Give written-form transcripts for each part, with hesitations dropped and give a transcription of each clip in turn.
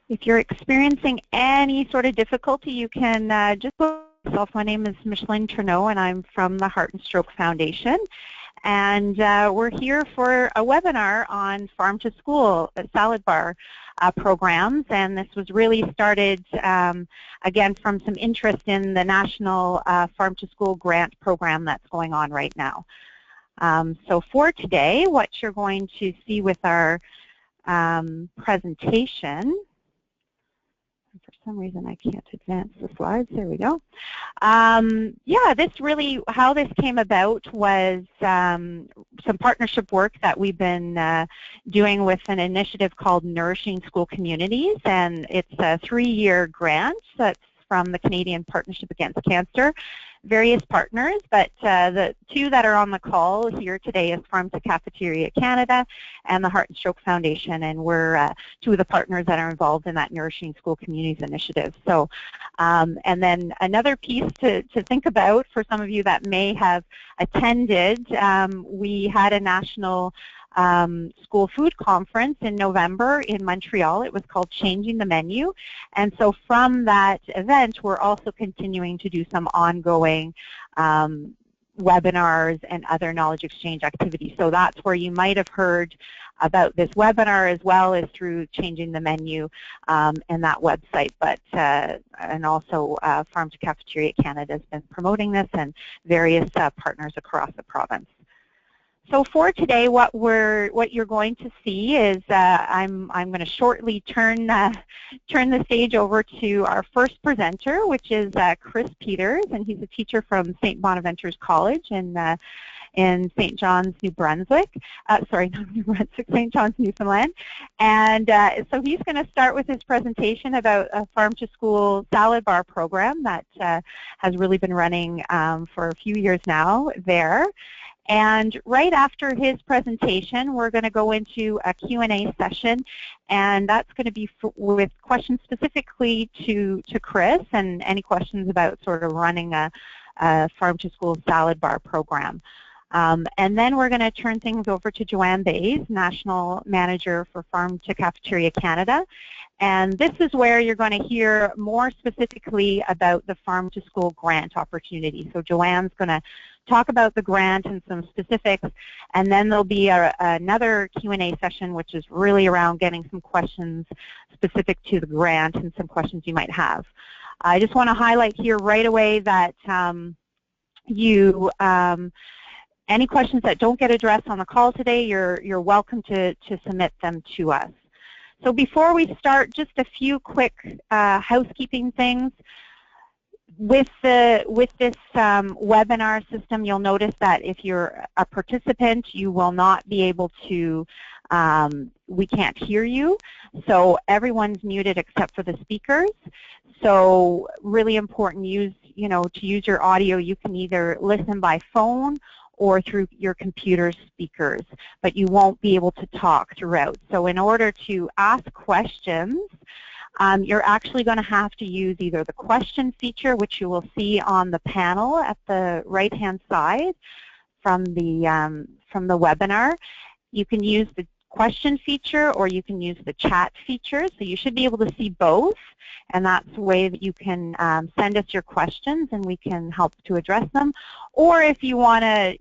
If you're experiencing any sort of difficulty, you can just go myself. My name is Micheline Trudeau, and I'm from the Heart and Stroke Foundation. And we're here for a webinar on farm to school salad bar programs. And this was really started, again, from some interest in the national farm to school grant program that's going on right now. So for today, what you're going to see with our presentation, for some reason I can't advance the slides. There we go. Yeah, this really, how this came about was some partnership work that we've been doing with an initiative called Nourishing School Communities, and it's a 3-year grant that's from the Canadian Partnership Against Cancer, various partners, but the two that are on the call here today is Farm to Cafeteria Canada and the Heart and Stroke Foundation, and we're two of the partners that are involved in that Nourishing School Communities initiative. So, and then another piece to think about for some of you that may have attended, we had a national school food conference in November in Montreal. It was called Changing the Menu. And so from that event, we're also continuing to do some ongoing webinars and other knowledge exchange activities. So that's where you might have heard about this webinar as well as through Changing the Menu and that website. But and also Farm to Cafeteria Canada has been promoting this and various partners across the province. So for today, what you're going to see is I'm going to shortly turn the stage over to our first presenter, which is Chris Peters, and he's a teacher from St. Bonaventure's College in St. John's, New Brunswick. Sorry, not New Brunswick, St. John's, Newfoundland. And so he's going to start with his presentation about a farm to school salad bar program that has really been running for a few years now there. And right after his presentation, we're going to go into a Q&A session, and that's going to be with questions specifically to Chris and any questions about sort of running a farm to school salad bar program. And then we're going to turn things over to Joanne Bays, National Manager for Farm to Cafeteria Canada. And this is where you're going to hear more specifically about the farm to school grant opportunity. So Joanne's going to talk about the grant and some specifics, and then there'll be another Q&A session, which is really around getting some questions specific to the grant and some questions you might have. I just want to highlight here right away that any questions that don't get addressed on the call today, you're welcome to submit them to us. So before we start, just a few quick housekeeping things. With this webinar system, you'll notice that if you're a participant, you will not be able to, we can't hear you. So everyone's muted except for the speakers. So really important, to use your audio, you can either listen by phone or through your computer speakers, but you won't be able to talk throughout. So in order to ask questions, you're actually going to have to use either the question feature, which you will see on the panel at the right-hand side from the webinar. You can use the question feature or you can use the chat feature. So you should be able to see both, and that's the way that you can send us your questions and we can help to address them. Or if you want to,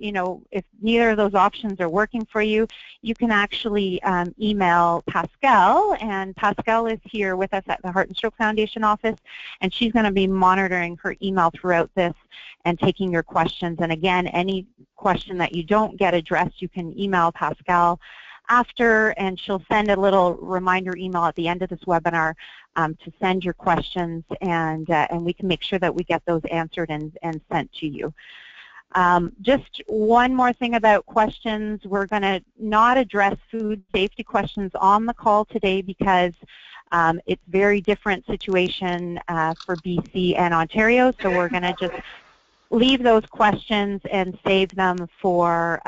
if neither of those options are working for you, you can actually email Pascal, and Pascal is here with us at the Heart and Stroke Foundation office, and she's going to be monitoring her email throughout this and taking your questions. And again, any question that you don't get addressed, you can email Pascal after, and she'll send a little reminder email at the end of this webinar to send your questions, and we can make sure that we get those answered and sent to you. Just one more thing about questions. We're going to not address food safety questions on the call today because it's a very different situation for BC and Ontario, so we're going to just leave those questions and save them for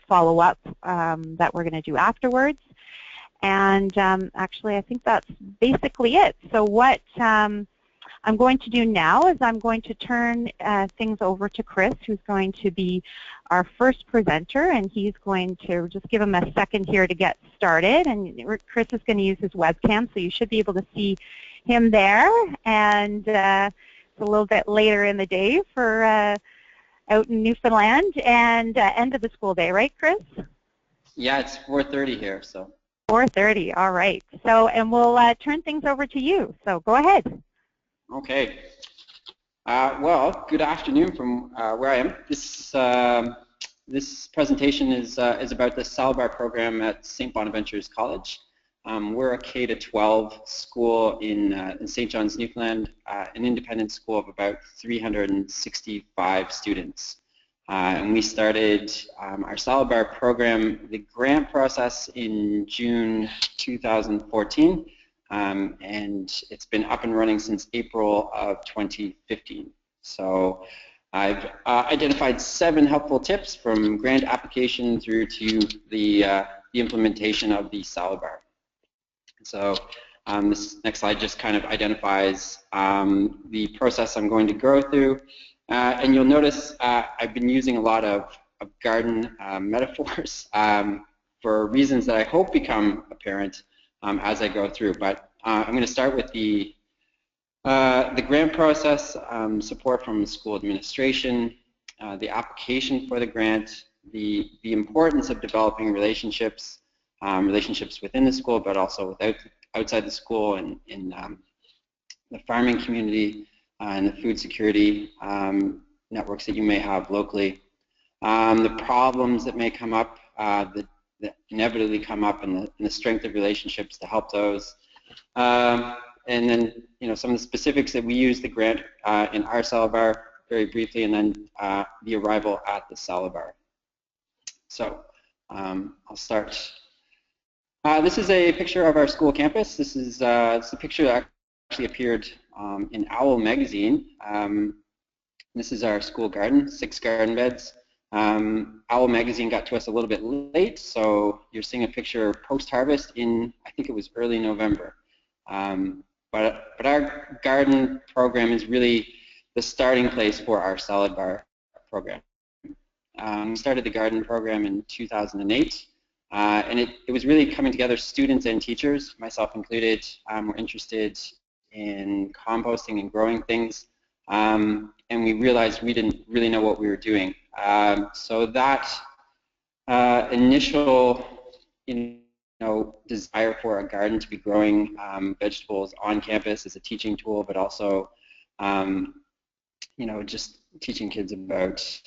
follow-up that we're going to do afterwards. And actually, I think that's basically it. So what I'm going to do now is I'm going to turn things over to Chris, who's going to be our first presenter, and he's going to just give him a second here to get started. And Chris is going to use his webcam, so you should be able to see him there. And it's a little bit later in the day for out in Newfoundland, and end of the school day, right, Chris? Yeah, it's 4:30 here, so. 4:30, all right. So, and we'll turn things over to you. So go ahead. Okay. Well, good afternoon from where I am. This presentation is about the Sidebar program at St. Bonaventure's College. We're a K-12 school in St. John's, Newfoundland, an independent school of about 365 students. And we started our Sidebar program, the grant process, in June 2014, and it's been up and running since April of 2015. So I've identified 7 helpful tips from grant application through to the implementation of the Sidebar. So this next slide just kind of identifies the process I'm going to go through. And you'll notice I've been using a lot of garden metaphors for reasons that I hope become apparent as I go through. But I'm going to start with the grant process, support from school administration, the application for the grant, the importance of developing relationships, relationships within the school, but also outside the school and in the farming community, and the food security networks that you may have locally, the problems that may come up, that inevitably come up, and the strength of relationships to help those, and then some of the specifics that we use the grant in our Sidebar very briefly, and then the arrival at the Sidebar. So I'll start. This is a picture of our school campus. This is it's a picture that actually appeared in Owl magazine. This is our school garden, 6 garden beds. Owl magazine got to us a little bit late, so you're seeing a picture post-harvest in, I think it was early November. But our garden program is really the starting place for our Sidebar program. We started the garden program in 2008. And it was really coming together. Students and teachers, myself included, were interested in composting and growing things, and we realized we didn't really know what we were doing. So that initial, desire for a garden to be growing vegetables on campus as a teaching tool, but also, just teaching kids about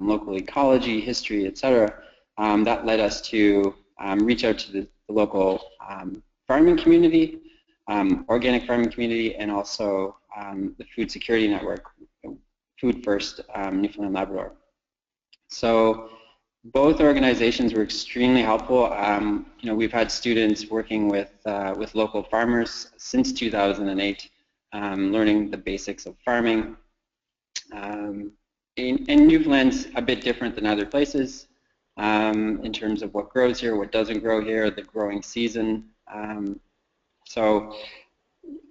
local ecology, history, etc. That led us to reach out to the local farming community, organic farming community, and also the food security network, Food First Newfoundland Labrador. So both organizations were extremely helpful. We've had students working with local farmers since 2008, learning the basics of farming. And Newfoundland's a bit different than other places in terms of what grows here, what doesn't grow here, the growing season. So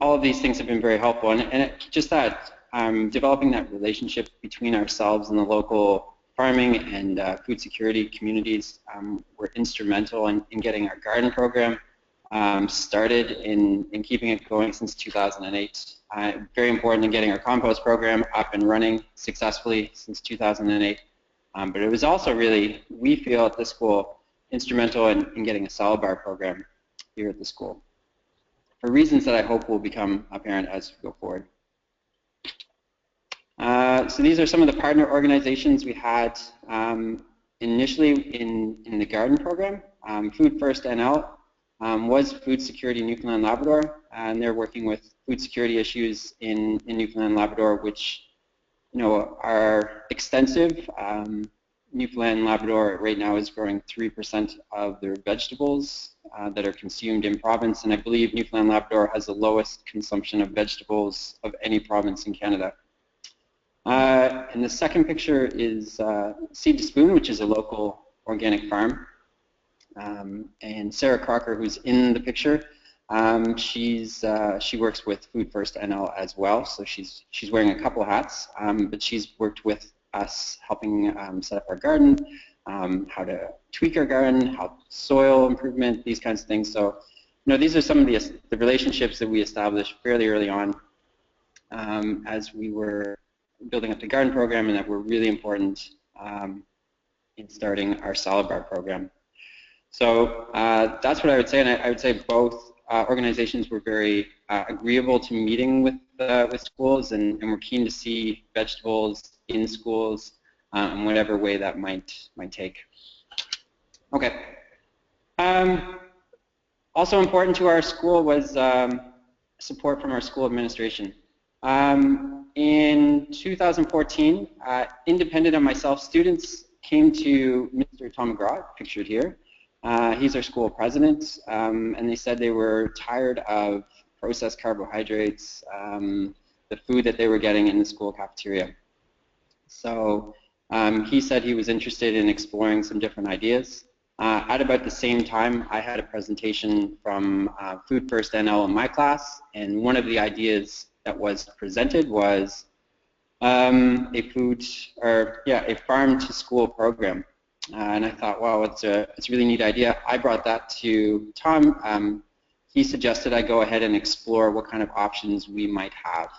all of these things have been very helpful, and just that developing that relationship between ourselves and the local farming and food security communities were instrumental in getting our garden program started in keeping it going since 2008. Very important in getting our compost program up and running successfully since 2008. But it was also really, we feel at the school, instrumental in getting a Sidebar program here at the school, for reasons that I hope will become apparent as we go forward. So these are some of the partner organizations we had initially in the garden program. Food First NL was Food Security Newfoundland Labrador, and they're working with food security issues in Newfoundland Labrador, which are extensive. Newfoundland Labrador right now is growing 3% of their vegetables that are consumed in province, and I believe Newfoundland Labrador has the lowest consumption of vegetables of any province in Canada. And the second picture is Seed to Spoon, which is a local organic farm. And Sarah Crocker, who's in the picture, She works with Food First NL as well, so she's wearing a couple hats, but she's worked with us helping set up our garden, how to tweak our garden, how soil improvement, these kinds of things. So, these are some of the relationships that we established fairly early on as we were building up the garden program, and that were really important in starting our salad bar program. So that's what I would say, and I would say both organizations were very agreeable to meeting with schools, and were keen to see vegetables in schools in whatever way that might take. Okay. Also important to our school was support from our school administration. In 2014, independent of myself, students came to Mr. Tom McGraw, pictured here. He's our school president, and they said they were tired of processed carbohydrates, the food that they were getting in the school cafeteria. So he said he was interested in exploring some different ideas. At about the same time, I had a presentation from Food First NL in my class, and one of the ideas that was presented was a farm to school program. And I thought, wow, it's a really neat idea. I brought that to Tom. He suggested I go ahead and explore what kind of options we might have.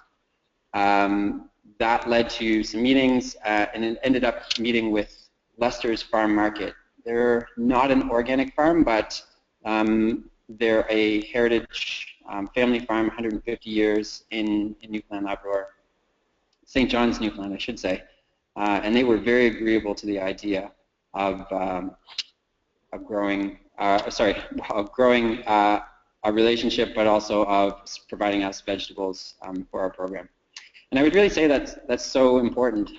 That led to some meetings, and it ended up meeting with Lester's Farm Market. They're not an organic farm, but they're a heritage family farm, 150 years in Newfoundland, Labrador. St. John's, Newfoundland, I should say. And they were very agreeable to the idea of growing a relationship, but also of providing us vegetables for our program. And I would really say that's so important.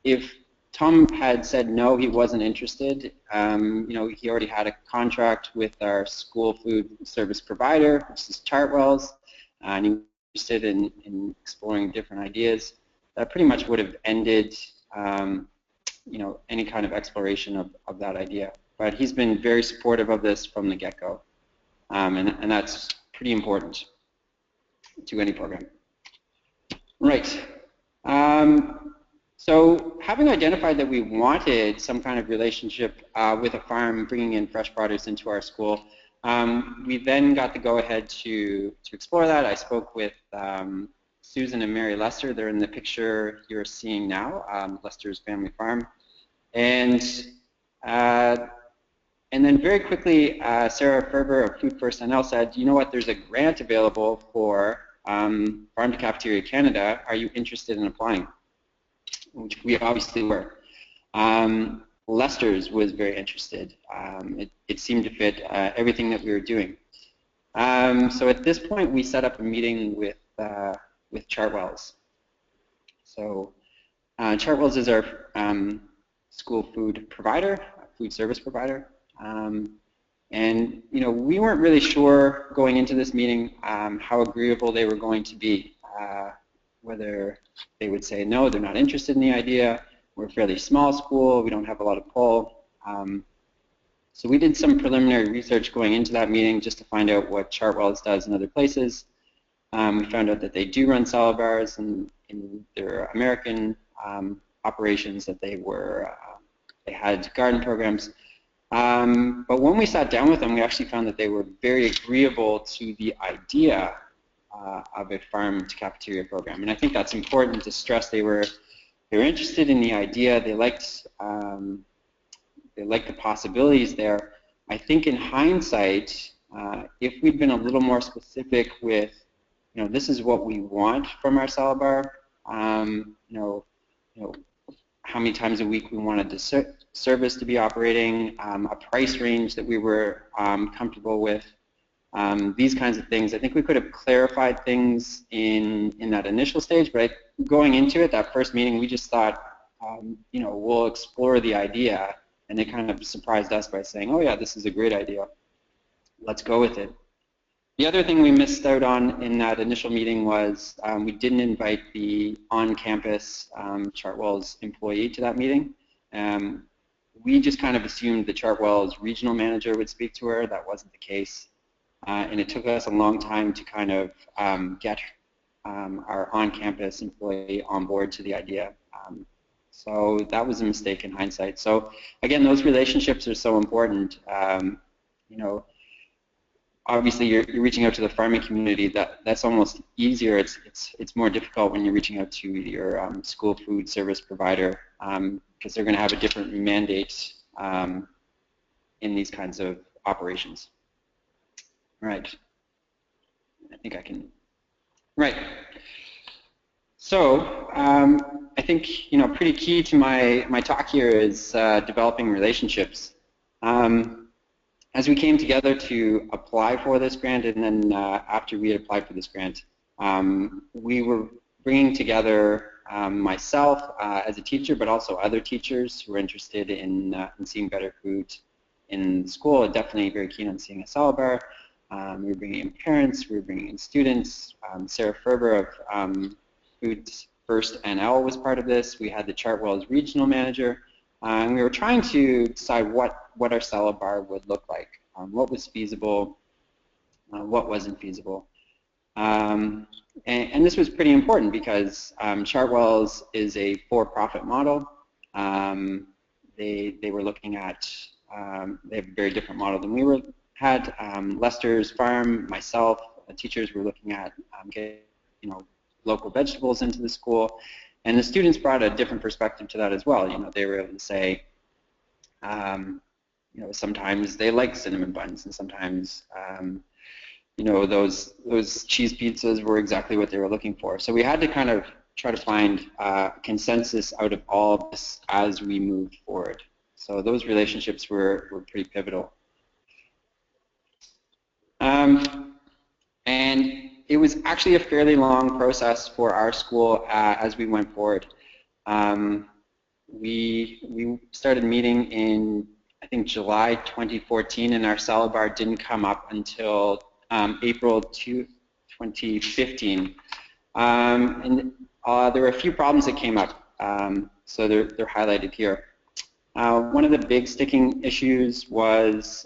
If Tom had said no, he wasn't interested. He already had a contract with our school food service provider, which is Chartwell's, and he was interested in exploring different ideas. That pretty much would have ended any kind of exploration of that idea. But he's been very supportive of this from the get-go, and that's pretty important to any program. Right. So having identified that we wanted some kind of relationship with a farm bringing in fresh produce into our school, we then got the go-ahead to explore that. I spoke with Susan and Mary Lester. They're in the picture you're seeing now, Lester's family farm. And then very quickly, Sarah Ferber of Food First NL said, you know what, there's a grant available for Farm to Cafeteria Canada. Are you interested in applying? Which we obviously were. Lester's was very interested. It seemed to fit everything that we were doing. So at this point, we set up a meeting with Chartwell's. So Chartwell's is our school food provider, food service provider. And we weren't really sure going into this meeting how agreeable they were going to be. Whether they would say, no, they're not interested in the idea, we're a fairly small school, we don't have a lot of pull. So we did some preliminary research going into that meeting just to find out what Chartwell's does in other places. We found out that they do run salad bars in their American operations, that they had garden programs. But when we sat down with them, we actually found that they were very agreeable to the idea of a farm to cafeteria program, and I think that's important to stress. They were interested in the idea. They liked the possibilities there. I think in hindsight, if we'd been a little more specific with, this is what we want from our salad bar, how many times a week we wanted the service to be operating, a price range that we were comfortable with. These kinds of things. I think we could have clarified things in that initial stage, but going into it, that first meeting, we just thought, we'll explore the idea, and they kind of surprised us by saying, oh yeah, this is a great idea. Let's go with it. The other thing we missed out on in that initial meeting was we didn't invite the on-campus Chartwell's employee to that meeting. We just kind of assumed the Chartwell's regional manager would speak to her. That wasn't the case. and it took us a long time to kind of get our on-campus employee on board to the idea. So that was a mistake in hindsight. So again, those relationships are so important. You know, obviously you're reaching out to the farming community. That's almost easier. It's more difficult when you're reaching out to your school food service provider because they're going to have a different mandate in these kinds of operations. Right. I think I can. Right. So I think pretty key to my talk here is developing relationships. As we came together to apply for this grant, and then after we had applied for this grant, we were bringing together myself as a teacher, but also other teachers who were interested in seeing better food in school, and definitely very keen on seeing a salad bar. We were bringing in parents, we were bringing in students. Sarah Ferber of Food First NL was part of this. We had the Chartwell's regional manager, and we were trying to decide what our salad bar would look like, what was feasible, what wasn't feasible. And this was pretty important because Chartwell's is a for-profit model. They were looking at, they have a very different model than we had. Lester's Farm, myself, teachers were looking at getting local vegetables into the school, and the students brought a different perspective to that as well. They were able to say, sometimes they like cinnamon buns, and sometimes those cheese pizzas were exactly what they were looking for. So we had to kind of try to find consensus out of all of this as we moved forward. So those relationships were pretty pivotal. And it was actually a fairly long process for our school as we went forward. We started meeting in, I think, July 2014, and our salad bar didn't come up until April 2015. And there were a few problems that came up, so they're highlighted here. One of the big sticking issues was,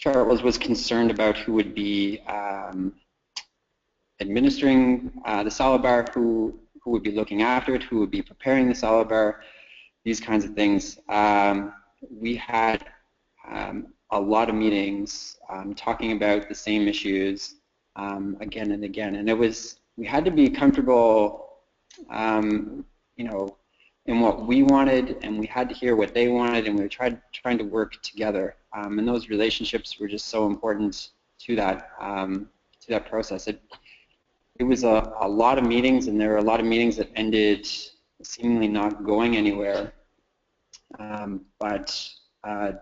Chartwell's was concerned about who would be administering the salad bar, who would be looking after it, who would be preparing the salad bar, these kinds of things. We had a lot of meetings talking about the same issues again and again, and we had to be comfortable, in what we wanted, and we had to hear what they wanted, and we were trying to work together. And those relationships were just so important to that process. It was a lot of meetings, and there were a lot of meetings that ended seemingly not going anywhere. But I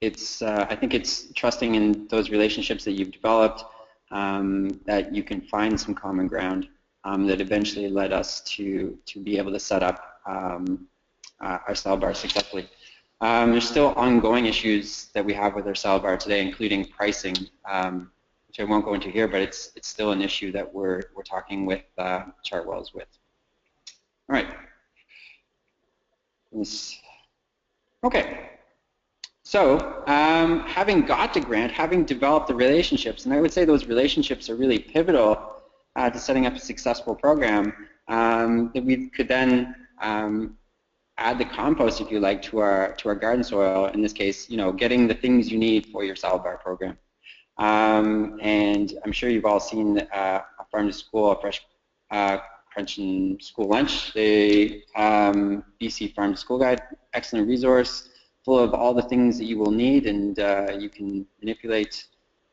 think it's trusting in those relationships that you've developed that you can find some common ground that eventually led us to be able to set up our salad bar successfully. There's still ongoing issues that we have with our salad bar today, including pricing, which I won't go into here, but it's still an issue that we're talking with Chartwell's with. All right. Okay. So having got the grant, having developed the relationships, and I would say those relationships are really pivotal to setting up a successful program, that we could then add the compost, if you like, to our garden soil. In this case, getting the things you need for your salad bar program. And I'm sure you've all seen a farm to school, a fresh crunch and school lunch. The BC Farm to School Guide, excellent resource, full of all the things that you will need, and you can manipulate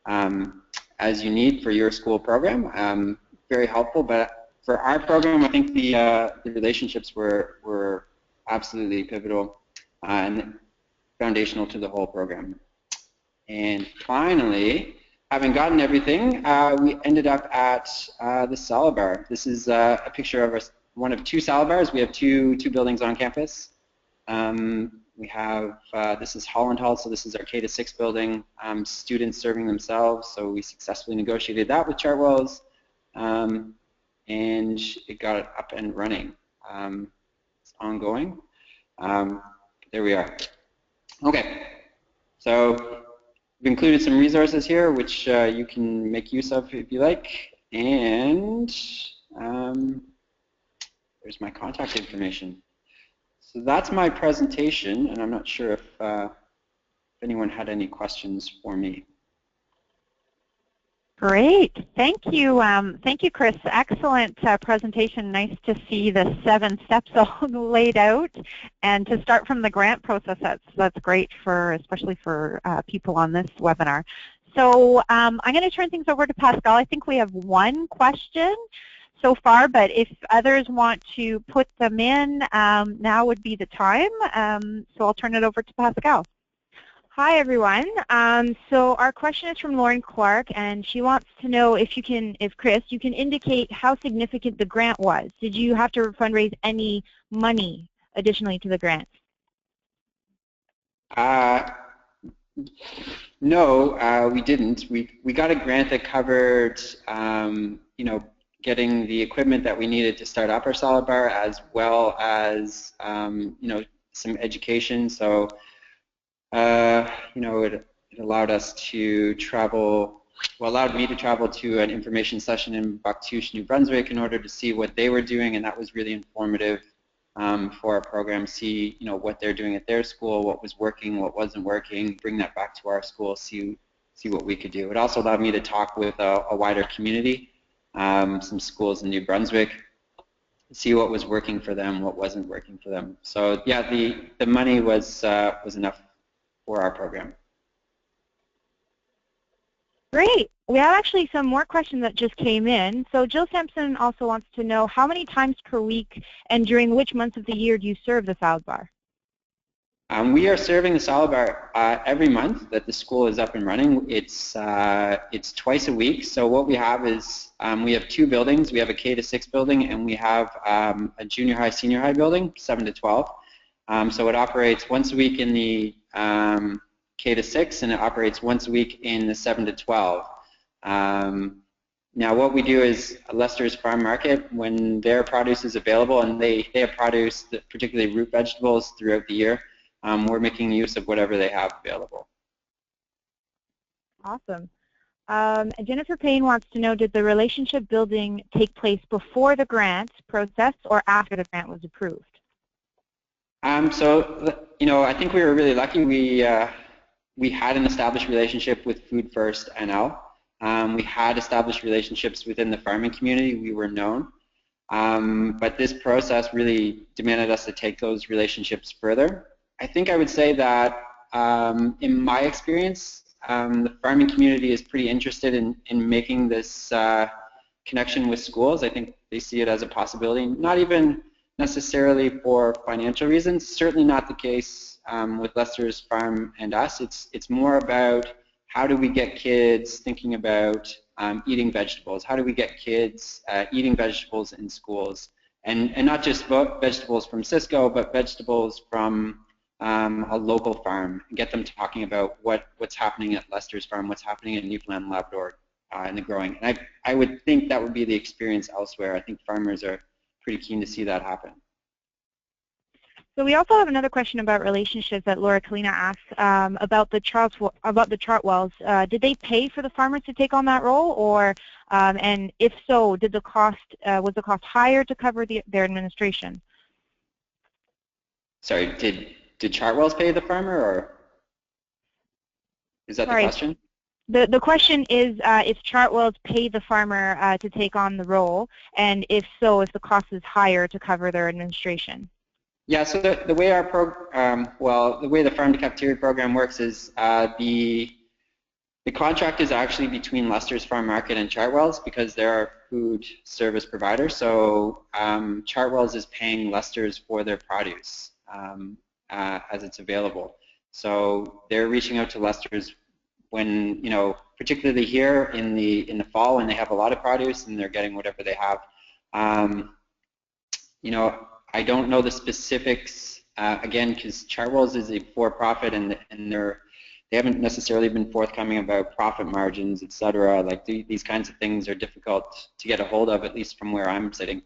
as you need for your school program. Very helpful, but for our program, I think the relationships were absolutely pivotal and foundational to the whole program. And finally, having gotten everything, we ended up at the salad bar. This is a picture of one of two salad bars. We have two buildings on campus. We have, this is Holland Hall, so this is our K-6 building, students serving themselves, so we successfully negotiated that with Chartwell's, and it got it up and running. It's ongoing. There we are. Okay, so we've included some resources here which you can make use of if you like, and there's my contact information. So that's my presentation, and I'm not sure if anyone had any questions for me. Great. Thank you. Thank you, Chris. Excellent presentation. Nice to see the 7 steps all laid out. And to start from the grant process, that's great, especially for people on this webinar. So I'm going to turn things over to Pascal. I think we have one question so far, but if others want to put them in, now would be the time. So I'll turn it over to Pascal. Hi everyone. So our question is from Lauren Clark, and she wants to know if Chris, you can indicate how significant the grant was. Did you have to fundraise any money additionally to the grant? No, we didn't. We got a grant that covered, you know, getting the equipment that we needed to start up our salad bar, as well as, you know, some education. So. You know, it allowed us to travel, well, allowed me to travel to an information session in Bucktouche, New Brunswick, in order to see what they were doing, and that was really informative for our program. See, you know, what they're doing at their school, what was working, what wasn't working, bring that back to our school, see what we could do. It also allowed me to talk with a wider community, some schools in New Brunswick, see what was working for them, what wasn't working for them. So yeah, the money was enough for our program. Great. We have actually some more questions that just came in. So Jill Sampson also wants to know how many times per week and during which months of the year do you serve the salad bar? We are serving the salad bar every month that the school is up and running. It's twice a week. So what we have is we have 2 buildings. We have a K-6 building, and we have a junior high, senior high building, 7 to 12. So it operates once a week in the K-6, and it operates once a week in the 7 to 12. Now what we do is Lester's Farm Market, when their produce is available, and they have produce, particularly root vegetables, throughout the year, we're making use of whatever they have available. Awesome. Jennifer Payne wants to know, did the relationship building take place before the grant process or after the grant was approved? So, you know, I think we were really lucky. We had an established relationship with Food First NL. We had established relationships within the farming community. We were known. But this process really demanded us to take those relationships further. I think I would say that, in my experience, the farming community is pretty interested in making this connection with schools. I think they see it as a possibility, not even necessarily for financial reasons. Certainly not the case with Lester's Farm and us. It's more about how do we get kids thinking about eating vegetables? How do we get kids eating vegetables in schools? And not just vegetables from Cisco, but vegetables from a local farm, and get them talking about what's happening at Lester's Farm, what's happening in Newfoundland and Labrador in the growing. And I would think that would be the experience elsewhere. I think farmers are pretty keen to see that happen. So we also have another question about relationships that Laura Kalina asked about the Chartwells. Did they pay for the farmers to take on that role, or and if so, did the cost was the cost higher to cover their administration? Sorry, did Chartwells pay the farmer, or is that the question? The question is if Chartwells pay the farmer to take on the role, and if so, if the cost is higher to cover their administration. Yeah, so the way our the way the Farm to Cafeteria program works is the contract is actually between Lester's Farm Market and Chartwells, because they're our food service provider. So Chartwells is paying Lester's for their produce as it's available. So they're reaching out to Lester's when, you know, particularly here in the fall, when they have a lot of produce and they're getting whatever they have. You know, I don't know the specifics again, because Chartwells is a for-profit, and they haven't necessarily been forthcoming about profit margins, etc. Like these kinds of things are difficult to get a hold of, at least from where I'm sitting.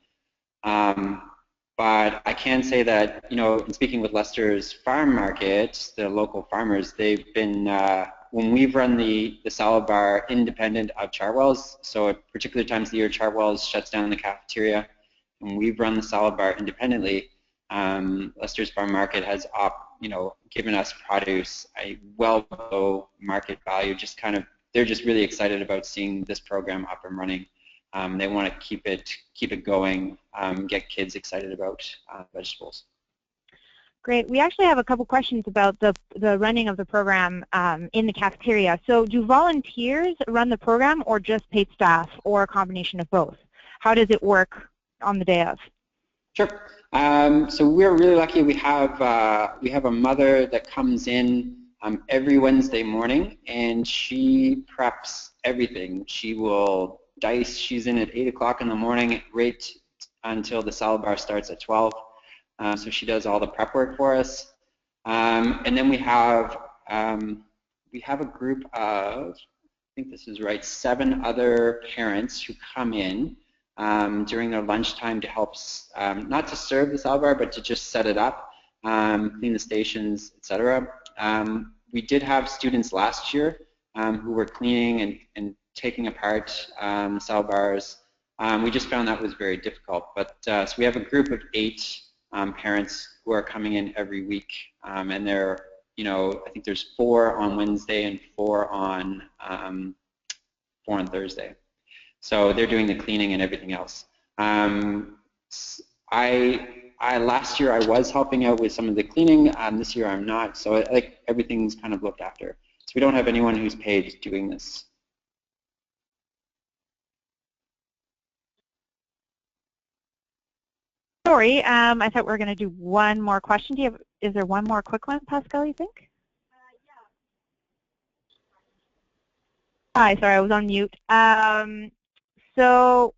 But I can say that, you know, in speaking with Lester's Farm Market, the local farmers, they've been when we've run the salad bar independent of Chartwell's, so at particular times of the year Chartwell's shuts down the cafeteria, and we've run the salad bar independently, Lester's Farm Market has given us produce well below market value. Just kind of, they're just really excited about seeing this program up and running. They want to keep it going, get kids excited about vegetables. Great. We actually have a couple questions about the running of the program in the cafeteria. So do volunteers run the program or just paid staff or a combination of both? How does it work on the day of? Sure. So we're really lucky. We have a mother that comes in every Wednesday morning, and she preps everything. She will dice. She's in at 8 o'clock in the morning, right until the salad bar starts at 12. So she does all the prep work for us. And then we have a group of, I think this is right, 7 other parents who come in during their lunchtime to help, not to serve the salad bar, but to just set it up, clean the stations, etc. We did have students last year who were cleaning and taking apart salad bars. We just found that was very difficult. But so we have a group of 8 parents who are coming in every week, and they're, I think there's 4 on Wednesday and 4 on Thursday. So they're doing the cleaning and everything else. Last year I was helping out with some of the cleaning. This year I'm not. So like everything's kind of looked after. So we don't have anyone who's paid doing this. Sorry, I thought we were going to do one more question. Is there one more quick one, Pascal, you think? Yeah. Hi, sorry, I was on mute. So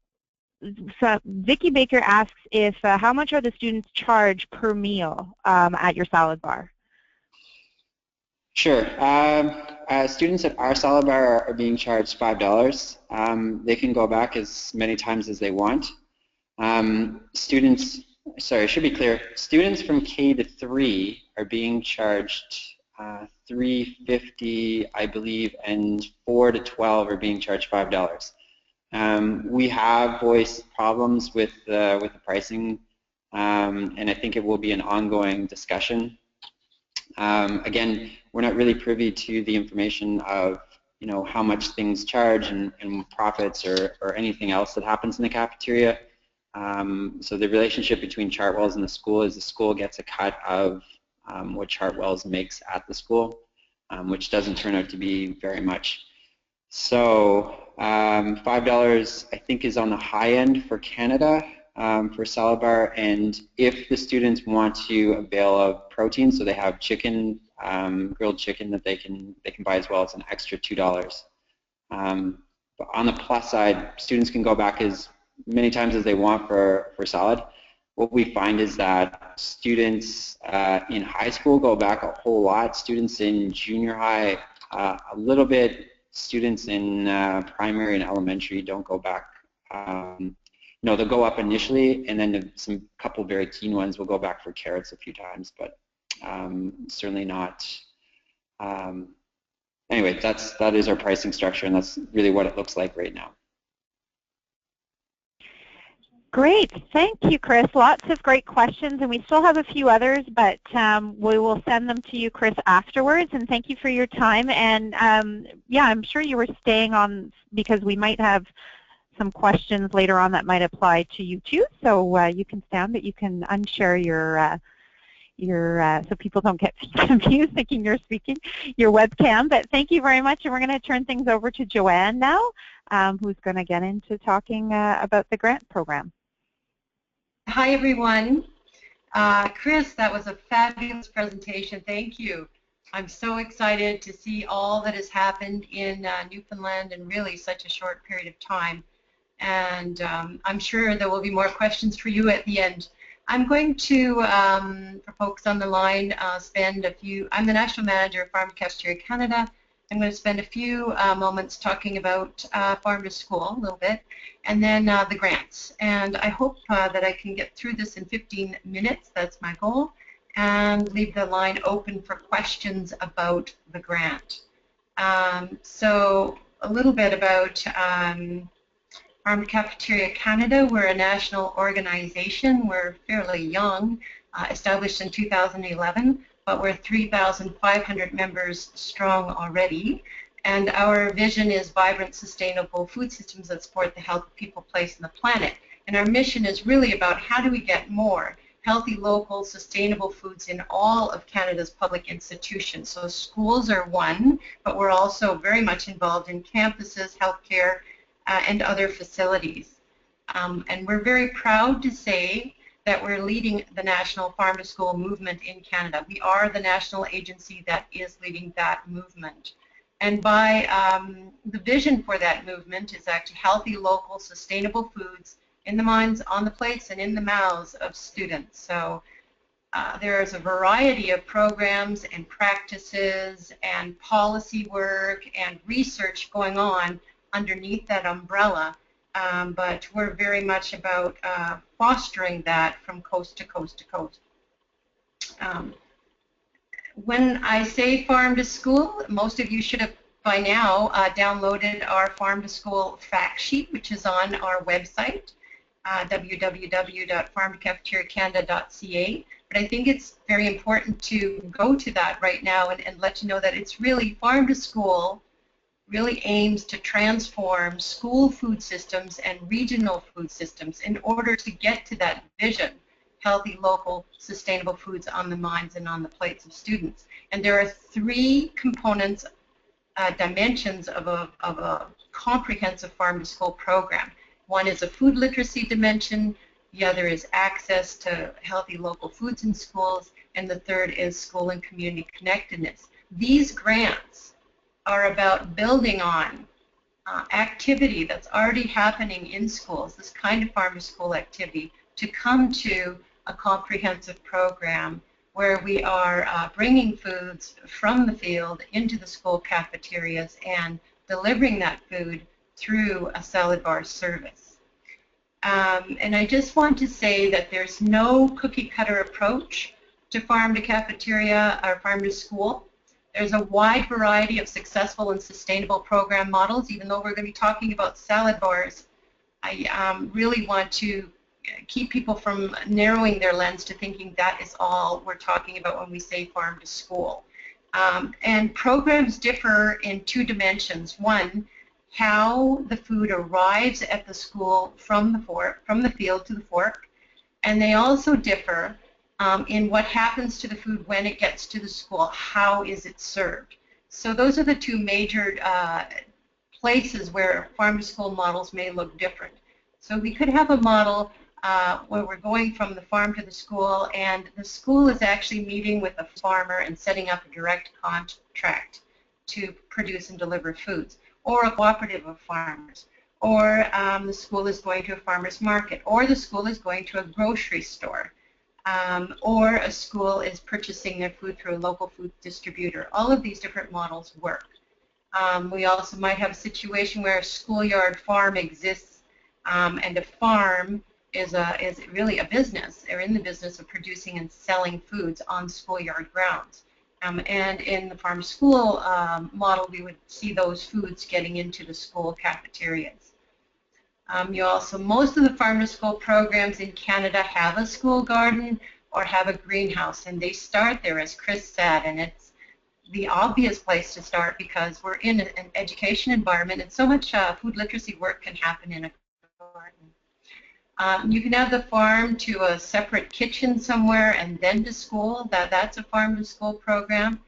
Vicky Baker asks if how much are the students charged per meal at your salad bar? Sure. Students at our salad bar are being charged $5. They can go back as many times as they want. Students, sorry, I should be clear. Students from K to 3 are being charged $3.50, I believe, and 4 to 12 are being charged $5. We have voiced problems with the pricing, and I think it will be an ongoing discussion. Again, we're not really privy to the information of how much things charge and profits or anything else that happens in the cafeteria. So the relationship between Chartwell's and the school is the school gets a cut of what Chartwell's makes at the school, which doesn't turn out to be very much. So $5 I think is on the high end for Canada for salad bar, and if the students want to avail of protein, so they have chicken, grilled chicken that they can buy as well, it's an extra $2. But on the plus side, students can go back as many times as they want for salad. What we find is that students in high school go back a whole lot. Students in junior high a little bit. Students in primary and elementary don't go back. They'll go up initially, and then some couple very keen ones will go back for carrots a few times, but certainly not. Anyway, that is our pricing structure, and that's really what it looks like right now. Great. Thank you, Chris. Lots of great questions, and we still have a few others, but we will send them to you, Chris, afterwards. And thank you for your time. And yeah, I'm sure you were staying on because we might have some questions later on that might apply to you too. So you can stand, but you can unshare your so people don't get confused thinking you're speaking, your webcam. But thank you very much, and we're going to turn things over to Joanne now, who's going to get into talking about the grant program. Hi, everyone. Chris, that was a fabulous presentation. Thank you. I'm so excited to see all that has happened in Newfoundland in really such a short period of time. And I'm sure there will be more questions for you at the end. I'm going to, for folks on the line, spend a few, I'm the National Manager of Farm to Cafeteria Canada. I'm going to spend a few moments talking about Farm to School a little bit, and then the grants. And I hope that I can get through this in 15 minutes, that's my goal, and leave the line open for questions about the grant. So a little bit about Farm to Cafeteria Canada. We're a national organization. We're fairly young, established in 2011, but we're 3,500 members strong already. And our vision is vibrant, sustainable food systems that support the health of people, place, and the planet. And our mission is really about how do we get more healthy, local, sustainable foods in all of Canada's public institutions. So schools are one, but we're also very much involved in campuses, healthcare, and other facilities. And we're very proud to say that we're leading the national farm to school movement in Canada. We are the national agency that is leading that movement. And by the vision for that movement is actually healthy, local, sustainable foods in the minds, on the plates, and in the mouths of students. So there's a variety of programs and practices and policy work and research going on underneath that umbrella, but we're very much about fostering that from coast to coast to coast. When I say farm to school, most of you should have by now downloaded our farm to school fact sheet, which is on our website, www.farmtocafeteriacanada.ca. But I think it's very important to go to that right now and let you know that it's really farm to school really aims to transform school food systems and regional food systems in order to get to that vision, healthy, local, sustainable foods on the minds and on the plates of students. And there are three components, dimensions of a comprehensive farm to school program. One is a food literacy dimension, the other is access to healthy local foods in schools, and the third is school and community connectedness. These grants are about building on activity that's already happening in schools, this kind of farm to school activity, to come to a comprehensive program where we are bringing foods from the field into the school cafeterias and delivering that food through a salad bar service. And I just want to say that there's no cookie cutter approach to farm to cafeteria or farm to school. There's a wide variety of successful and sustainable program models. Even though we're going to be talking about salad bars, I really want to keep people from narrowing their lens to thinking that is all we're talking about when we say farm to school. And programs differ in two dimensions. One, how the food arrives at the school from the field to the fork, and they also differ in what happens to the food when it gets to the school. How is it served? So those are the two major places where farm to school models may look different. So we could have a model where we're going from the farm to the school, and the school is actually meeting with a farmer and setting up a direct contract to produce and deliver foods, or a cooperative of farmers, or the school is going to a farmer's market, or the school is going to a grocery store, or a school is purchasing their food through a local food distributor. All of these different models work. We also might have a situation where a schoolyard farm exists, and a farm is really a business. They're in the business of producing and selling foods on schoolyard grounds. And in the farm to school model, we would see those foods getting into the school cafeterias. Most of the farm to school programs in Canada have a school garden or have a greenhouse, and they start there, as Chris said, and it's the obvious place to start because we're in an education environment, and so much food literacy work can happen in a garden. You can have the farm to a separate kitchen somewhere and then to school. That's a farm to school program.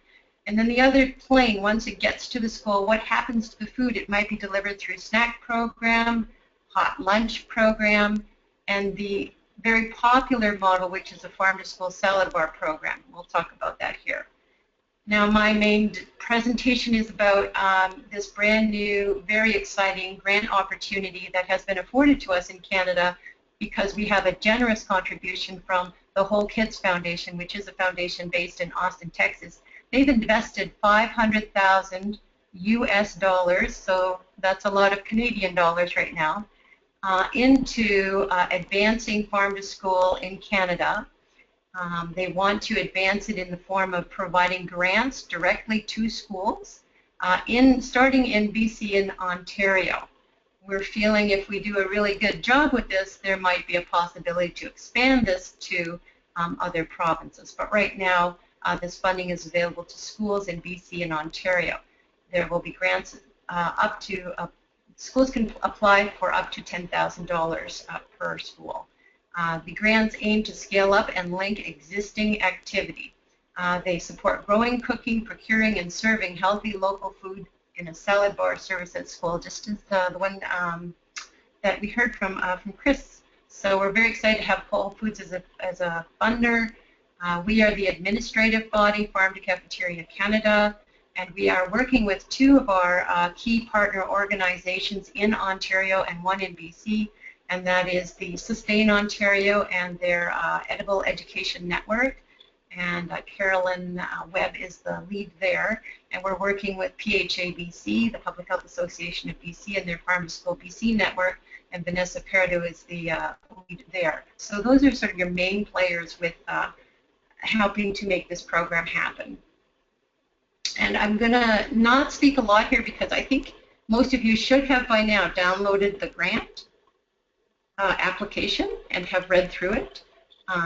And then the other plane, once it gets to the school, what happens to the food? It might be delivered through snack program, hot lunch program, and the very popular model, which is a farm to school salad bar program. We'll talk about that here. Now, my main presentation is about this brand new, very exciting grant opportunity that has been afforded to us in Canada because we have a generous contribution from the Whole Kids Foundation, which is a foundation based in Austin, Texas. They've invested $500,000 US, so that's a lot of Canadian dollars right now, into advancing farm to school in Canada. They want to advance it in the form of providing grants directly to schools starting in BC and Ontario. We're feeling if we do a really good job with this, there might be a possibility to expand this to other provinces. But right now, this funding is available to schools in BC and Ontario. There will be grants up to, schools can apply for up to $10,000 per school. The grants aim to scale up and link existing activity. They support growing, cooking, procuring, and serving healthy local food in a salad bar service at school, just as the one that we heard from Chris. So we're very excited to have Whole Foods as a funder. We are the administrative body, Farm to Cafeteria Canada, and we are working with two of our key partner organizations in Ontario and one in BC, and that is the Sustain Ontario and their Edible Education Network. And Carolyn Webb is the lead there, and we're working with PHABC, the Public Health Association of BC, and their Farm to School BC network, and Vanessa Perdo is the lead there. So those are sort of your main players with helping to make this program happen. And I'm going to not speak a lot here because I think most of you should have by now downloaded the grant application and have read through it.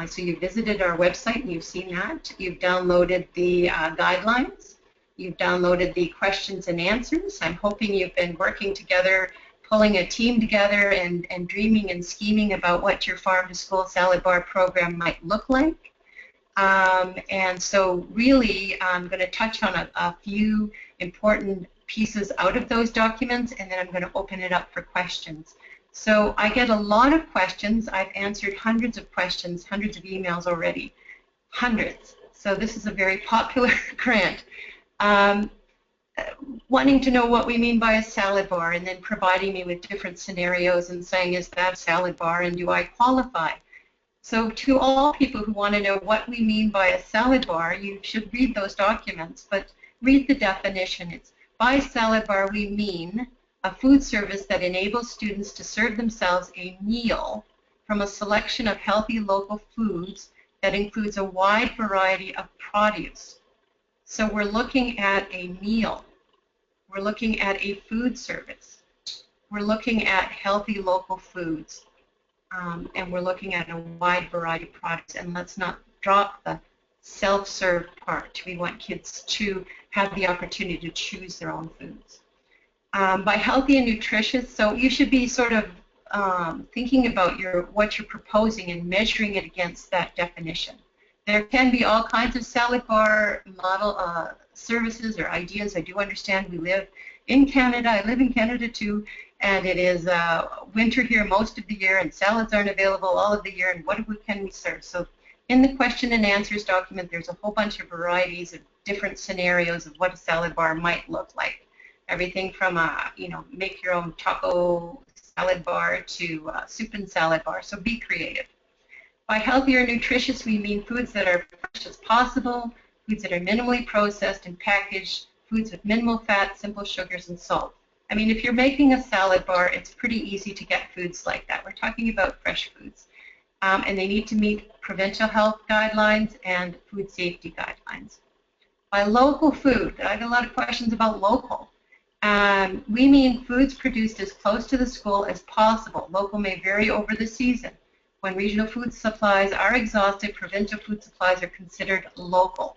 So you visited our website and you've seen that. You've downloaded the guidelines. You've downloaded the questions and answers. I'm hoping you've been working together, pulling a team together and dreaming and scheming about what your Farm to School Salad Bar program might look like. And so really I'm going to touch on a few important pieces out of those documents, and then I'm going to open it up for questions. So I get a lot of questions. I've answered hundreds of questions, hundreds of emails already, hundreds. So this is a very popular grant. Wanting to know what we mean by a salad bar and then providing me with different scenarios and saying, is that a salad bar and do I qualify? So to all people who want to know what we mean by a salad bar, you should read those documents, but read the definition. It's by salad bar we mean a food service that enables students to serve themselves a meal from a selection of healthy local foods that includes a wide variety of produce. So we're looking at a meal. We're looking at a food service. We're looking at healthy local foods. And we're looking at a wide variety of products. And let's not drop the self-serve part. We want kids to have the opportunity to choose their own foods. By healthy and nutritious, so you should be sort of thinking about what you're proposing and measuring it against that definition. There can be all kinds of salad bar model services or ideas. I do understand we live in Canada. I live in Canada too, and it is winter here most of the year, and salads aren't available all of the year, and what can we serve? So in the question and answers document, there's a whole bunch of varieties of different scenarios of what a salad bar might look like. Everything from make your own taco salad bar to soup and salad bar, so be creative. By healthy or nutritious, we mean foods that are fresh as possible, foods that are minimally processed and packaged, foods with minimal fat, simple sugars, and salt. I mean, if you're making a salad bar, it's pretty easy to get foods like that. We're talking about fresh foods. And they need to meet provincial health guidelines and food safety guidelines. By local food, I get a lot of questions about local. We mean foods produced as close to the school as possible. Local may vary over the season. When regional food supplies are exhausted, provincial food supplies are considered local.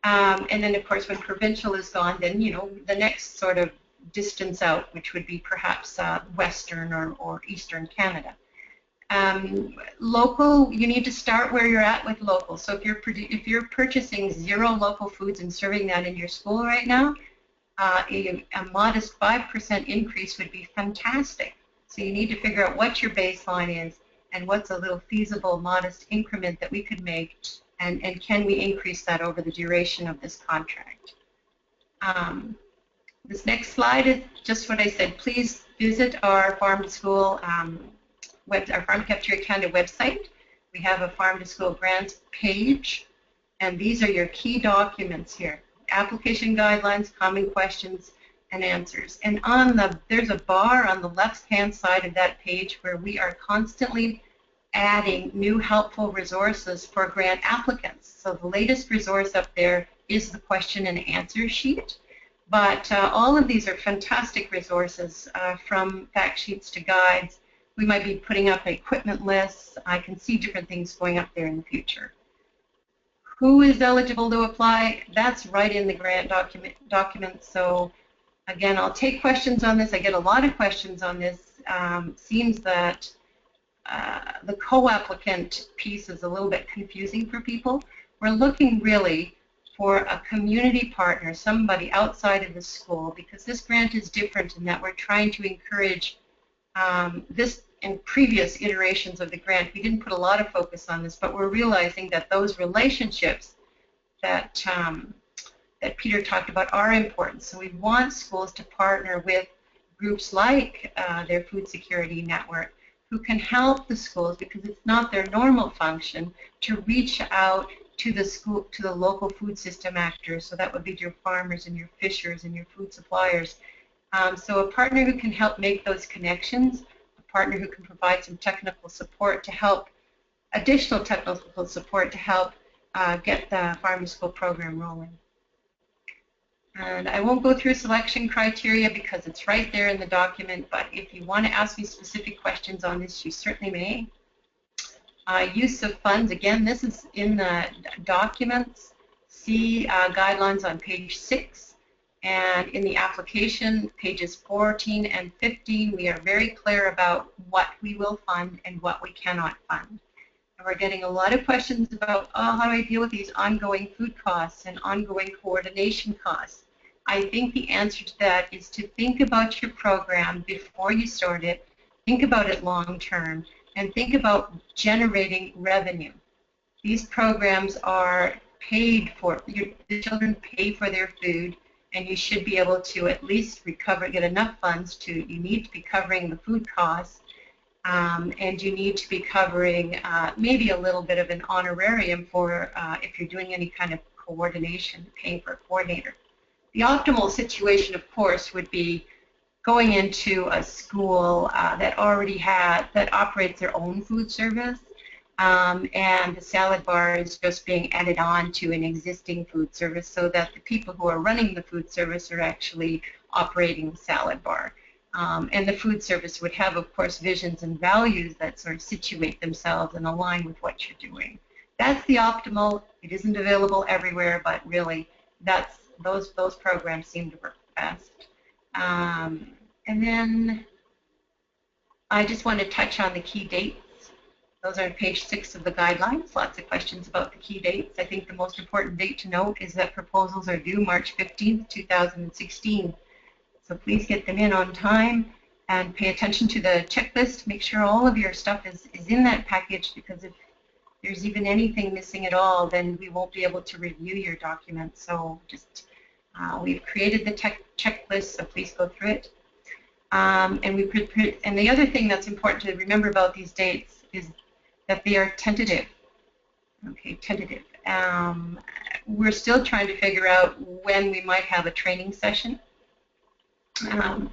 And then, of course, when provincial is gone, then, the next sort of distance out, which would be perhaps Western or Eastern Canada. Local, you need to start where you're at with local. So if you're purchasing 0 local foods and serving that in your school right now, a modest 5% increase would be fantastic. So you need to figure out what your baseline is and what's a little feasible, modest increment that we could make, and can we increase that over the duration of this contract. This next slide is just what I said. Please visit our Farm to School our Farm Cafeteria Canada website. We have a Farm to School grants page, and these are your key documents here. Application guidelines, common questions, and answers. And there's a bar on the left-hand side of that page where we are constantly adding new helpful resources for grant applicants. So the latest resource up there is the question and answer sheet. But all of these are fantastic resources, from fact sheets to guides. We might be putting up equipment lists. I can see different things going up there in the future. Who is eligible to apply? That's right in the grant document. So again, I'll take questions on this. I get a lot of questions on this. Seems that the co-applicant piece is a little bit confusing for people. We're looking really for a community partner, somebody outside of the school, because this grant is different in that we're trying to encourage this. In previous iterations of the grant, we didn't put a lot of focus on this, but we're realizing that those relationships that that Peter talked about are important. So we want schools to partner with groups like their food security network, who can help the schools, because it's not their normal function, to reach out to the school, to the local food system actors. So that would be your farmers and your fishers and your food suppliers. So a partner who can help make those connections, a partner who can provide some technical support to help, additional technical support to help get the farm to school program rolling. And I won't go through selection criteria because it's right there in the document, but if you want to ask me specific questions on this, you certainly may. Use of funds, again, this is in the documents. See guidelines on page 6. And in the application, pages 14 and 15, we are very clear about what we will fund and what we cannot fund. And we're getting a lot of questions about, oh, how do I deal with these ongoing food costs and ongoing coordination costs? I think the answer to that is to think about your program before you start it, think about it long term, and think about generating revenue. These programs are paid for, the children pay for their food, and you should be able to at least get enough funds to, you need to be covering the food costs, and you need to be covering maybe a little bit of an honorarium for if you're doing any kind of coordination, paying for a coordinator. The optimal situation, of course, would be going into a school that operates their own food service, and the salad bar is just being added on to an existing food service, so that the people who are running the food service are actually operating the salad bar. And the food service would have, of course, visions and values that sort of situate themselves and align with what you're doing. That's the optimal. It isn't available everywhere, but really, those programs seem to work best. And then I just want to touch on the key dates. Those are on page 6 of the guidelines. Lots of questions about the key dates. I think the most important date to note is that proposals are due March 15th, 2016. So please get them in on time and pay attention to the checklist. Make sure all of your stuff is in that package, because if there's even anything missing at all, then we won't be able to review your document. So just we've created the checklist, so please go through it. And the other thing that's important to remember about these dates is that they are tentative. Okay, tentative. We're still trying to figure out when we might have a training session. We're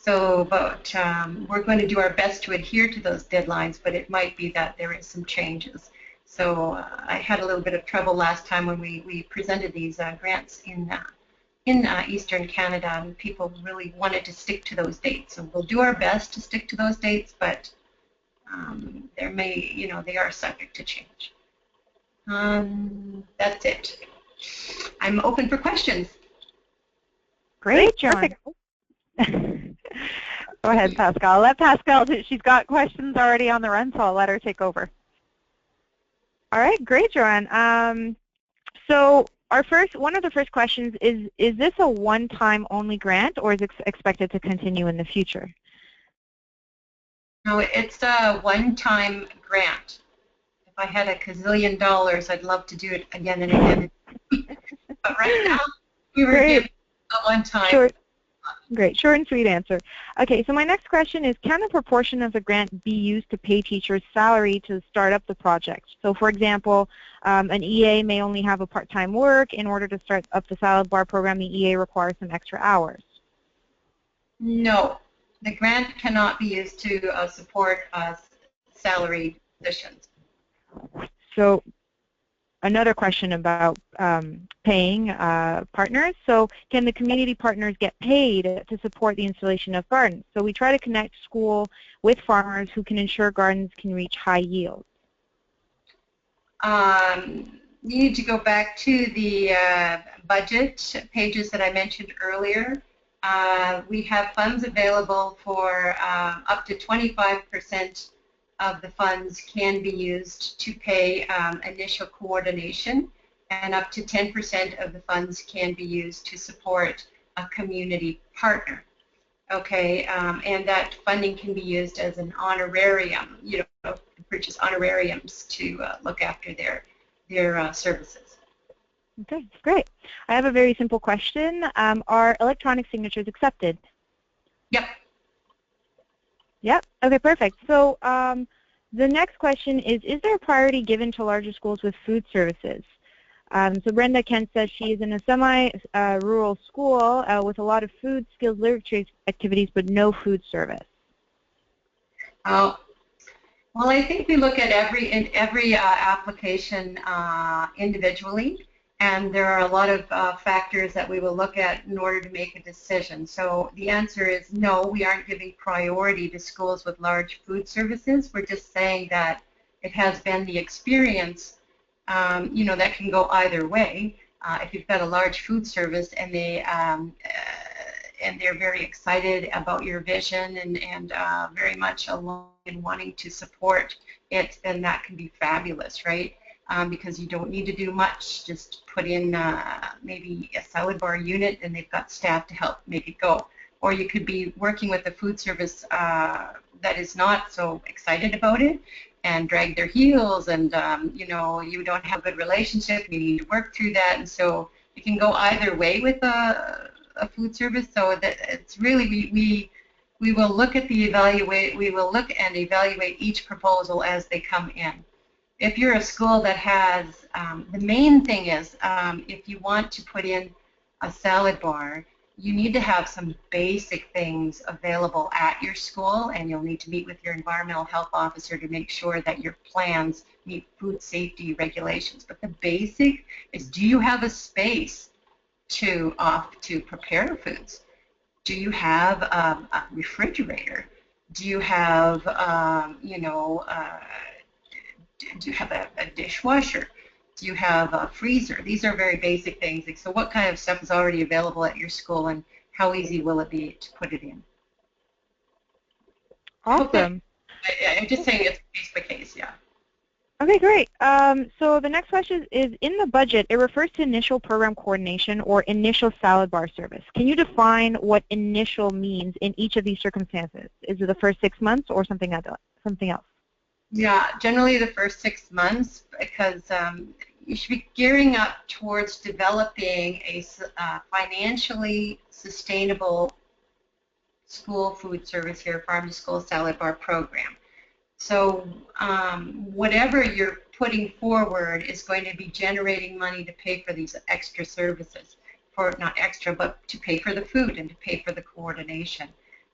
going to do our best to adhere to those deadlines, but it might be that there is some changes. So I had a little bit of trouble last time when we presented these grants in Eastern Canada, and people really wanted to stick to those dates. So we'll do our best to stick to those dates, but they are subject to change. That's it. I'm open for questions. Great, Joanne. Go ahead, Pascal. Let Pascal, she's got questions already on the run, so I'll let her take over. All right, great, Joanne. So one of the first questions is this a one-time only grant, or is it expected to continue in the future? No, it's a one-time grant. If I had $1 gazillion, I'd love to do it again and again. But right now, we were given a one-time. Short, great, short and sweet answer. Okay, so my next question is, can a proportion of the grant be used to pay teachers' salary to start up the project? So, for example, an EA may only have a part-time work. In order to start up the salad bar program, the EA requires some extra hours. No. The grant cannot be used to support salary positions. So another question about paying partners. So can the community partners get paid to support the installation of gardens? So we try to connect school with farmers who can ensure gardens can reach high yields. You need to go back to the budget pages that I mentioned earlier. We have funds available for up to 25% of the funds can be used to pay initial coordination, and up to 10% of the funds can be used to support a community partner. Okay, and that funding can be used as an honorarium, you know, purchase honorariums to look after their services. Okay, great. I have a very simple question. Are electronic signatures accepted? Yep. Yep. Okay, perfect. So the next question is there a priority given to larger schools with food services? So Brenda Kent says she is in a semi-rural school with a lot of food, skills, literature activities, but no food service. Well, I think we look at every application individually, and there are a lot of factors that we will look at in order to make a decision. So the answer is no, we aren't giving priority to schools with large food services. We're just saying that it has been the experience, you know, that can go either way. If you've got a large food service and they're very excited about your vision and very much along in wanting to support it, then that can be fabulous, right? Because you don't need to do much. Just put in maybe a salad bar unit, and they've got staff to help make it go. Or you could be working with a food service that is not so excited about it and drag their heels, and you know, you don't have a good relationship. You need to work through that, and so it can go either way with a food service. So that it's really we will look at we will look and evaluate each proposal as they come in. If you're a school that has, the main thing is if you want to put in a salad bar, you need to have some basic things available at your school, and you'll need to meet with your environmental health officer to make sure that your plans meet food safety regulations. But the basic is, do you have a space to prepare foods? Do you have a refrigerator? Do you have, you know, do you have a dishwasher? Do you have a freezer? These are very basic things. So what kind of stuff is already available at your school, and how easy will it be to put it in? Awesome. I'm just saying it's case by case, yeah. Okay, great. So the next question is, in the budget, it refers to initial program coordination or initial salad bar service. Can you define what initial means in each of these circumstances? Is it the first 6 months or something else? Yeah, generally the first 6 months, because you should be gearing up towards developing a financially sustainable school food service here, farm to school salad bar program. So whatever you're putting forward is going to be generating money to pay for these extra services, for not extra, but to pay for the food and to pay for the coordination.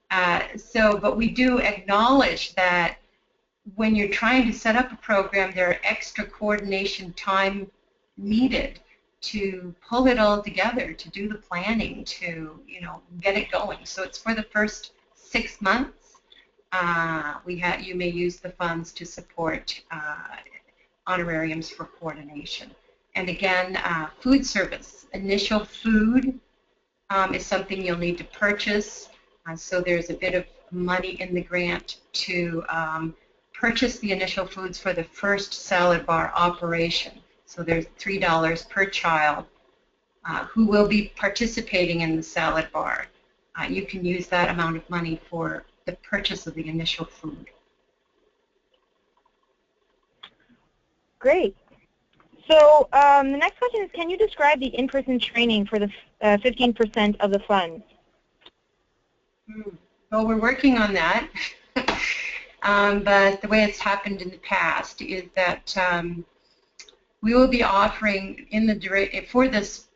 But we do acknowledge that when you're trying to set up a program, there are extra coordination time needed to pull it all together, to do the planning, to, you know, get it going. So it's for the first 6 months. You may use the funds to support honorariums for coordination. And again, food service, initial food is something you'll need to purchase. So there's a bit of money in the grant to purchase the initial foods for the first salad bar operation. So there's $3 per child who will be participating in the salad bar. You can use that amount of money for the purchase of the initial food. Great. So the next question is, can you describe the in-person training for the 15% of the funds? Well, we're working on that. But the way it's happened in the past is that we will be offering for this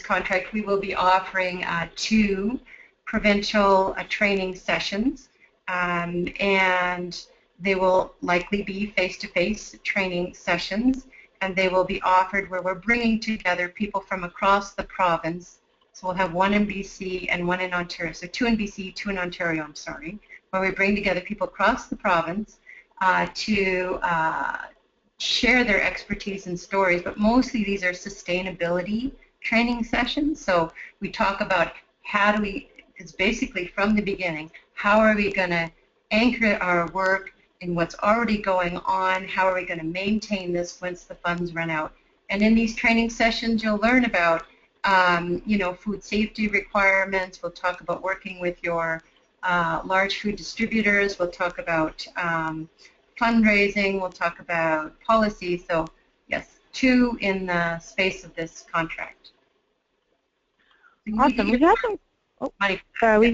contract, we will be offering 2 provincial training sessions, and they will likely be face-to-face training sessions, and they will be offered where we're bringing together people from across the province. So we'll have one in BC and one in Ontario. So 2 in BC, 2 in Ontario, I'm sorry, where we bring together people across the province to share their expertise and stories, but mostly these are sustainability training sessions. So we talk about how do we, it's basically from the beginning, how are we going to anchor our work in what's already going on, how are we going to maintain this once the funds run out. And in these training sessions you'll learn about food safety requirements, we'll talk about working with your large food distributors, we'll talk about fundraising, we'll talk about policy. So yes, 2 in the space of this contract. Awesome. We've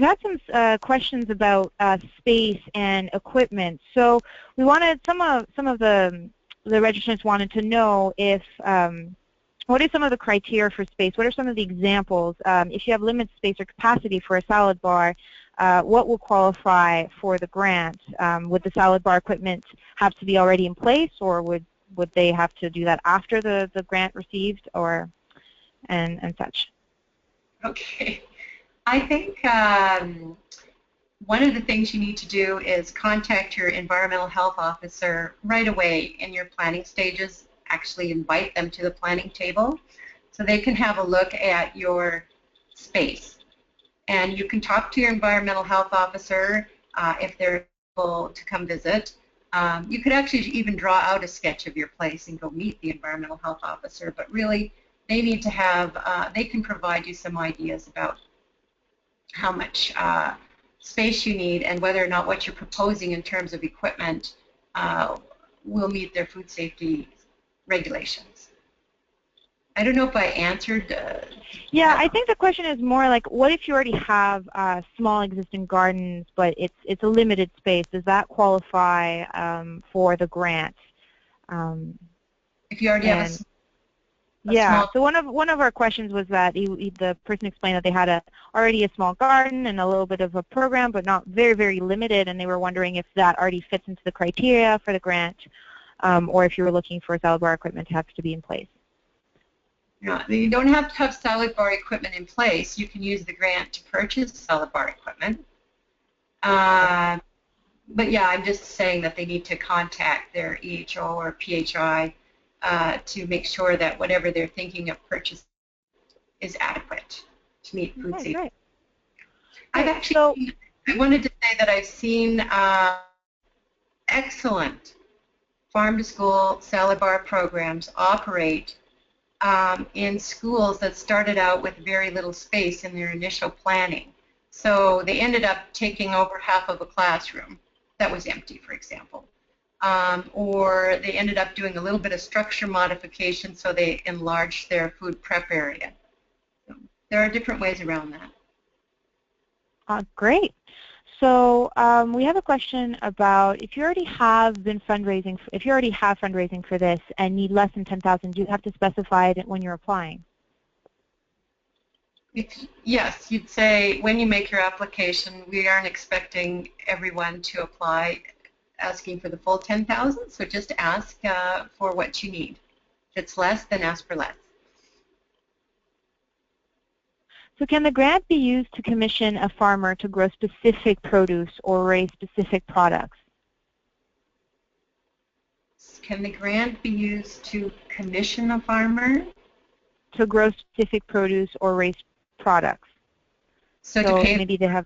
had some questions about space and equipment. So we wanted some of the registrants wanted to know if what are some of the criteria for space? What are some of the examples? If you have limited space or capacity for a salad bar, what will qualify for the grant? Would the salad bar equipment have to be already in place, or would they have to do that after the grant received, or and such? Okay. I think one of the things you need to do is contact your environmental health officer right away in your planning stages. Actually invite them to the planning table so they can have a look at your space. And you can talk to your environmental health officer if they're able to come visit. You could actually even draw out a sketch of your place and go meet the environmental health officer, but really they need to have, they can provide you some ideas about how much space you need and whether or not what you're proposing in terms of equipment will meet their food safety regulations. I don't know if I answered. Yeah, I think the question is more like, what if you already have small existing gardens, but it's a limited space? Does that qualify for the grant? If you already have yeah. So one of our questions was that the person explained that they had already a small garden and a little bit of a program, but not very limited, and they were wondering if that already fits into the criteria for the grant, or if you were looking for salad bar equipment to have to be in place. No, you don't have to have salad bar equipment in place. You can use the grant to purchase salad bar equipment. But yeah, I'm just saying that they need to contact their EHO or PHI to make sure that whatever they're thinking of purchasing is adequate to meet food safety. Great. I've actually, I wanted to say that I've seen excellent farm-to-school salad bar programs operate in schools that started out with very little space in their initial planning. So they ended up taking over half of a classroom that was empty, for example. Or they ended up doing a little bit of structure modification, so they enlarged their food prep area. So there are different ways around that. Great. So we have a question about if you already have fundraising for this and need less than $10,000, do you have to specify it when you're applying? Yes, you'd say when you make your application, we aren't expecting everyone to apply asking for the full $10,000, so just ask for what you need. If it's less, then ask for less. So can the grant be used to commission a farmer to grow specific produce or raise specific products? Can the grant be used to commission a farmer? To grow specific produce or raise products. So to pay, maybe they have...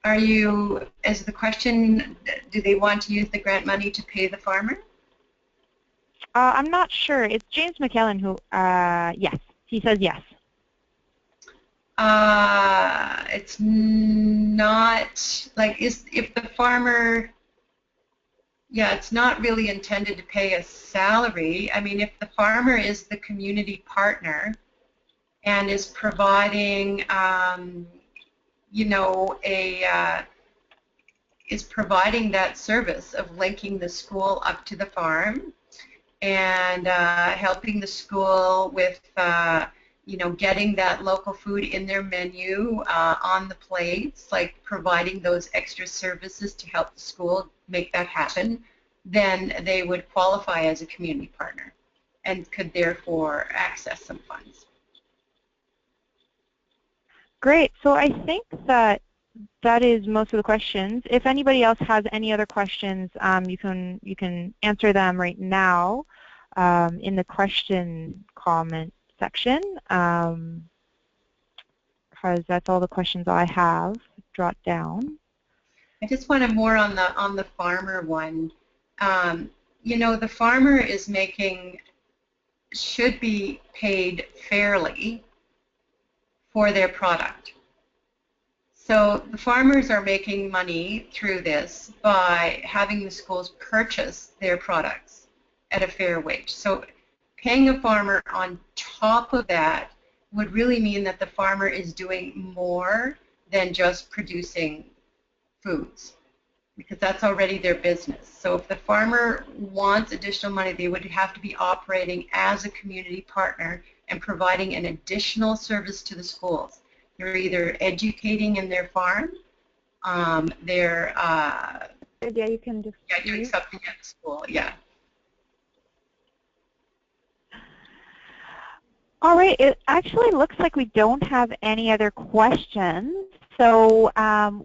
Are you, is the question, do they want to use the grant money to pay the farmer? I'm not sure. It's James McKellen who, yes. He says yes. It's not, like, if the farmer, yeah, it's not really intended to pay a salary. I mean, if the farmer is the community partner and is providing, you know, is providing that service of linking the school up to the farm and helping the school with, you know, getting that local food in their menu on the plates, like providing those extra services to help the school make that happen, then they would qualify as a community partner. and could therefore access some funds. Great. So I think that is most of the questions. If anybody else has any other questions, you can answer them right now in the question comment section, because that's all the questions I have jotted down. I just wanted more on the farmer one. You know, the farmer should be paid fairly for their product. So the farmers are making money through this by having the schools purchase their products at a fair wage. So paying a farmer on top of that would really mean that the farmer is doing more than just producing foods, because that's already their business. So if the farmer wants additional money, they would have to be operating as a community partner and providing an additional service to the schools. They're either educating in their farm, they're Yeah, you can just doing something at school, yeah. All right, it actually looks like we don't have any other questions. So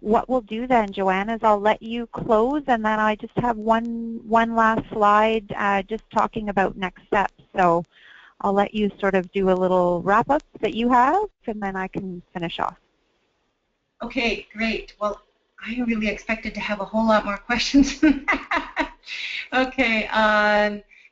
what we'll do then, Joanne, is I'll let you close, and then I just have one last slide just talking about next steps. So I'll let you sort of do a little wrap-up that you have, and then I can finish off. Okay, great. Well, I really expected to have a whole lot more questions than that. Okay,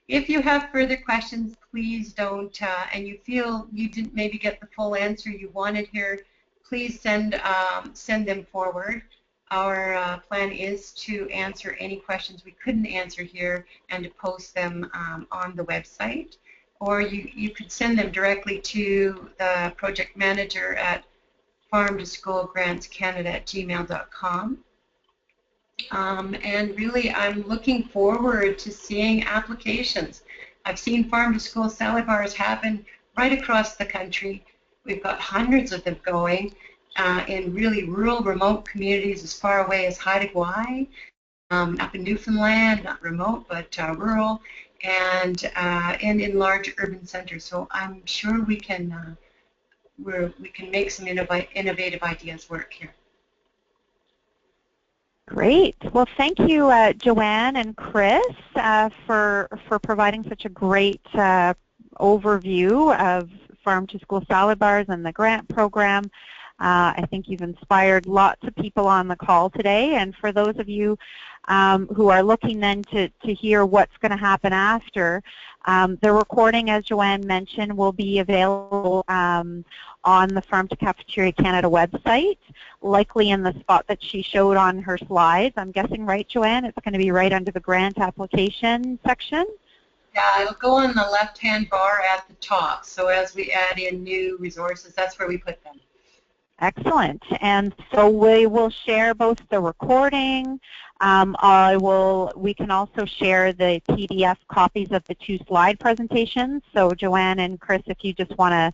if you have further questions, please don't, and you feel you didn't maybe get the full answer you wanted here, please send them forward. Our plan is to answer any questions we couldn't answer here and to post them on the website. Or you could send them directly to the project manager at farmtoschoolgrantscanada@gmail.com. And really, I'm looking forward to seeing applications. I've seen farm-to-school salad bars happen right across the country. We've got hundreds of them going in really rural, remote communities as far away as Haida Gwaii, up in Newfoundland, not remote, but rural, and in large urban centers. So I'm sure we can make some innovative ideas work here. Great. Well, thank you, Joanne and Chris, for providing such a great overview of farm-to-school salad bars and the grant program. I think you've inspired lots of people on the call today, and for those of you who are looking then to hear what's going to happen after, the recording, as Joanne mentioned, will be available on the Farm to Cafeteria Canada website, likely in the spot that she showed on her slides. I'm guessing, right, Joanne? It's going to be right under the grant application section? Yeah, it'll go on the left-hand bar at the top. So as we add in new resources, that's where we put them. Excellent. And so we will share both the recording. We can also share the PDF copies of the 2 slide presentations. So Joanne and Chris, if you just want to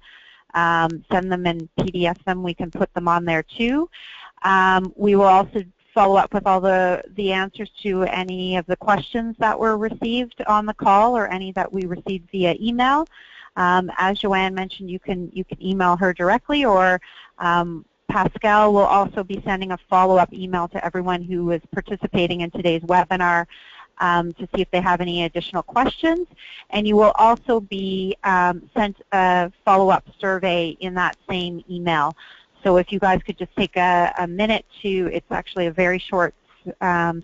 send them and PDF them, we can put them on there too. We will also follow up with all the answers to any of the questions that were received on the call or any that we received via email. As Joanne mentioned, you can email her directly, or Pascal will also be sending a follow-up email to everyone who is participating in today's webinar to see if they have any additional questions. And you will also be sent a follow-up survey in that same email. So if you guys could just take a minute it's actually a very short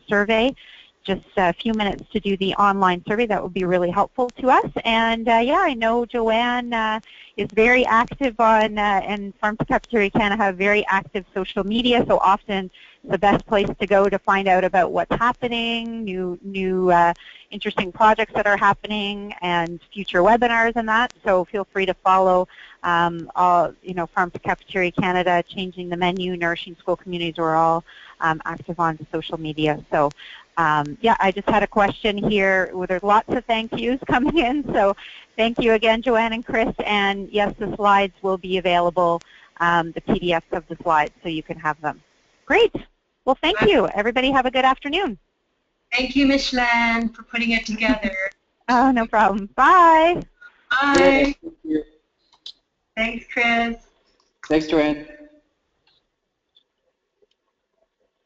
survey, just a few minutes to do the online survey, that would be really helpful to us. And yeah, I know Joanne is very active on, and Farm to Cafeteria Canada have very active social media, so often the best place to go to find out about what's happening, new interesting projects that are happening, and future webinars and that. So feel free to follow Farm to Cafeteria Canada, Changing the Menu, Nourishing School Communities. We're all active on social media. So yeah, I just had a question here. Well, there's lots of thank yous coming in, so thank you again, Joanne and Chris. And yes, the slides will be available, the PDFs of the slides, so you can have them. Great. Well, thank you. Everybody have a good afternoon. Thank you, Micheline, for putting it together. Oh, no problem. Bye. Bye. Thank you. Thanks, Chris. Thanks, Joanne.